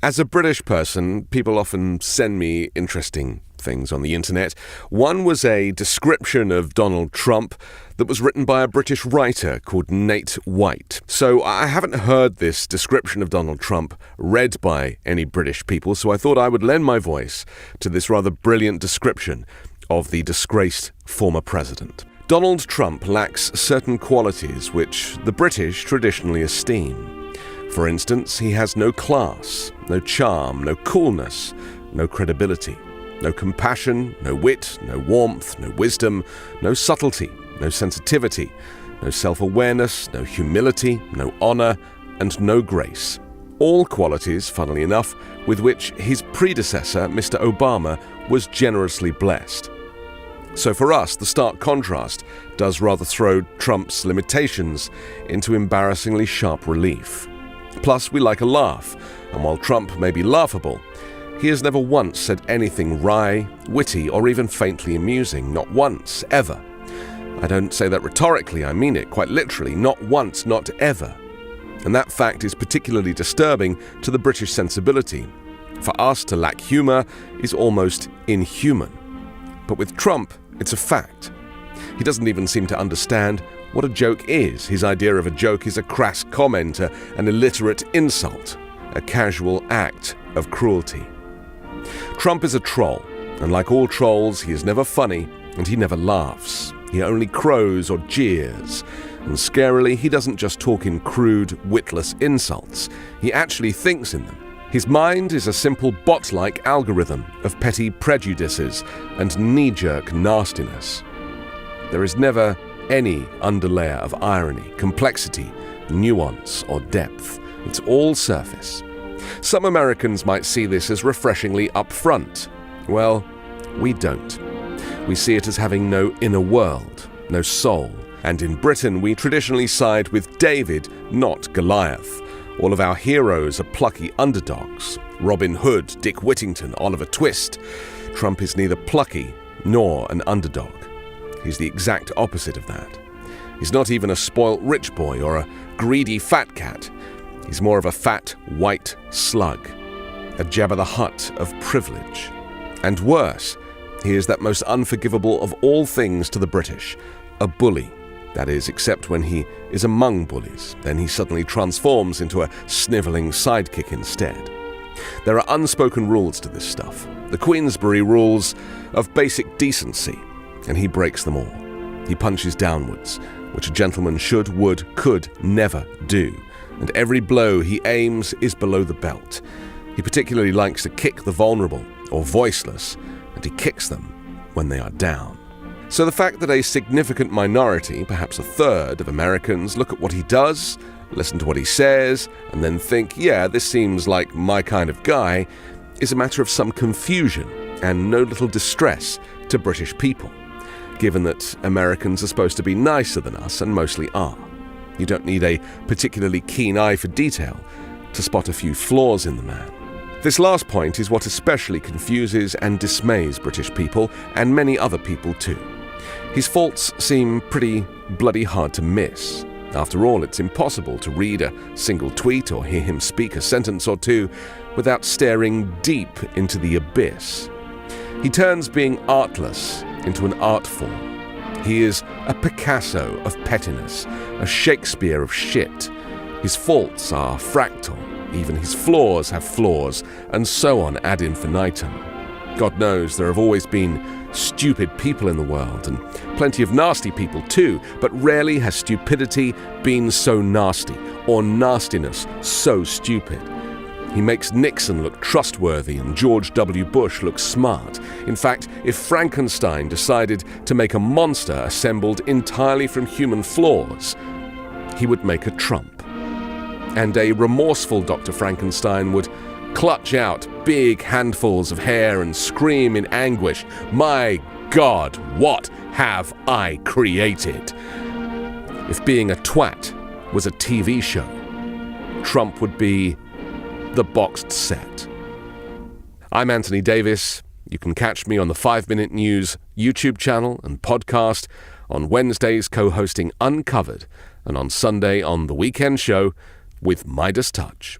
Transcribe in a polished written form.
As a British person, people often send me interesting things on the internet. One was a description of Donald Trump that was written by a British writer called Nate White. So I haven't heard this description of Donald Trump read by any British people, so I thought I would lend my voice to this rather brilliant description of the disgraced former president. Donald Trump lacks certain qualities which the British traditionally esteem. For instance, he has no class, no charm, no coolness, no credibility, no compassion, no wit, no warmth, no wisdom, no subtlety, no sensitivity, no self-awareness, no humility, no honor, and no grace. All qualities, funnily enough, with which his predecessor, Mr. Obama, was generously blessed. So for us, the stark contrast does rather throw Trump's limitations into embarrassingly sharp relief. Plus, we like a laugh, and while Trump may be laughable, he has never once said anything wry, witty, or even faintly amusing. Not once, ever. I don't say that rhetorically, I mean it quite literally. Not once, not ever. And that fact is particularly disturbing to the British sensibility. For us to lack humour is almost inhuman. But with Trump, it's a fact. He doesn't even seem to understand what a joke is. His idea of a joke is a crass comment, an illiterate insult, a casual act of cruelty. Trump is a troll, and like all trolls, he is never funny and he never laughs. He only crows or jeers. And scarily, he doesn't just talk in crude, witless insults. He actually thinks in them. His mind is a simple bot-like algorithm of petty prejudices and knee-jerk nastiness. There is never any underlayer of irony, complexity, nuance, or depth. It's all surface. Some Americans might see this as refreshingly upfront. Well, we don't. We see it as having no inner world, no soul. And in Britain, we traditionally side with David, not Goliath. All of our heroes are plucky underdogs. Robin Hood, Dick Whittington, Oliver Twist. Trump is neither plucky nor an underdog. He's the exact opposite of that. He's not even a spoilt rich boy or a greedy fat cat. He's more of a fat, white slug, a Jabba the Hutt of privilege. And worse, he is that most unforgivable of all things to the British, a bully. That is, except when he is among bullies. Then he suddenly transforms into a snivelling sidekick instead. There are unspoken rules to this stuff. The Queensberry rules of basic decency, and he breaks them all. He punches downwards, which a gentleman should, would, could never do. And every blow he aims is below the belt. He particularly likes to kick the vulnerable or voiceless, and he kicks them when they are down. So the fact that a significant minority, perhaps a third of Americans, look at what he does, listen to what he says, and then think, yeah, this seems like my kind of guy, is a matter of some confusion and no little distress to British people, given that Americans are supposed to be nicer than us and mostly are. You don't need a particularly keen eye for detail to spot a few flaws in the man. This last point is what especially confuses and dismays British people, and many other people too. His faults seem pretty bloody hard to miss. After all, it's impossible to read a single tweet or hear him speak a sentence or two without staring deep into the abyss. He turns being artless into an art form. He is a Picasso of pettiness, a Shakespeare of shit. His faults are fractal. Even his flaws have flaws, and so on ad infinitum. God knows there have always been stupid people in the world, and plenty of nasty people too, but rarely has stupidity been so nasty, or nastiness so stupid. He makes Nixon look trustworthy and George W. Bush look smart. In fact, if Frankenstein decided to make a monster assembled entirely from human flaws, he would make a Trump. And a remorseful Dr. Frankenstein would clutch out big handfuls of hair and scream in anguish, "My God, what have I created?" If being a twat was a TV show, Trump would be the boxed set. I'm Anthony Davis. You can catch me on the 5 Minute News YouTube channel and podcast, on Wednesdays co-hosting Uncovered, and on Sunday on The Weekend Show with Midas Touch.